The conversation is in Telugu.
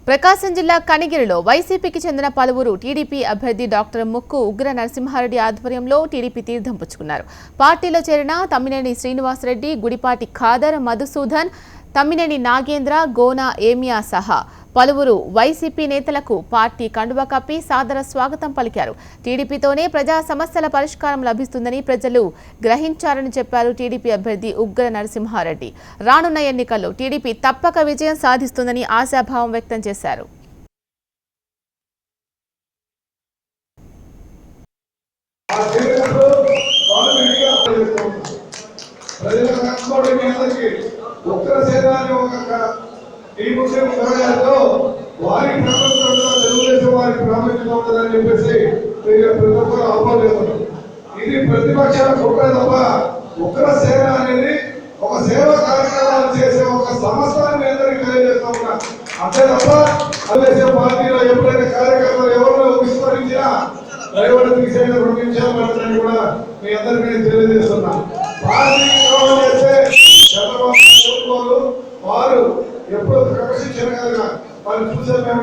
ప్రకాశం జిల్లా కనిగిరిలో వైసీపీకి చెందిన పలువురు టీడీపీ అభ్యర్థి డాక్టర్ ముక్కు ఉగ్ర నరసింహారెడ్డి ఆధ్వర్యంలో టీడీపీ తీర్థం పుచ్చుకున్నారు. పార్టీలో చేరిన తమ్మినేని శ్రీనివాసరెడ్డి, గుడిపాటి ఖాదర్, మధుసూదన్, తమ్మినేని నాగేంద్ర, గోనా ఏమియా సహా పలువురు వైసీపీ నేతలకు పార్టీ కండువా కప్పి సాదర స్వాగతం పలికారు. టీడీపీతోనే ప్రజా సమస్యల పరిష్కారం లభిస్తుందని ప్రజలు గ్రహించారని చెప్పారు టీడీపీ అభ్యర్థి ఉగ్ర నరసింహారెడ్డి. రానున్న ఎన్నికల్లో టీడీపీ తప్పక విజయం సాధిస్తుందని ఆశాభావం వ్యక్తం చేశారు. ఈ ముస్లిం సమాజంలో వారి ప్రభుత్వంలో తెలుగుదేశం వారికి ప్రాముఖ్యత ఉంటుందని చెప్పేసి ప్రతి ఒక్కరు ఆహ్వానిస్తున్నారు. ఇది ప్రతిపక్షాల కుట్ర తప్ప ఉగ్ర సేన అనేది ఒక సేవా కార్యక్రమాలు చేసే ఒక సంస్థని మీ అందరికీ తెలియజేస్తా ఉన్నా. అంతే తప్ప తెలుగుదేశం పార్టీలో ఎప్పుడైతే కార్యకర్తలు ఎవరిలో విస్మరించినా డ్రైవర్ తీసేసిన 2 నిమిషాలు పడుతుందని కూడా మీ అందరికీ నేను తెలియజేస్తున్నా. పార్టీ ద్రోహం చేస్తే చంద్రబాబు వారు ఎప్పుడు క్రమశిక్షణ కలిగిన వాళ్ళు చూసే మేము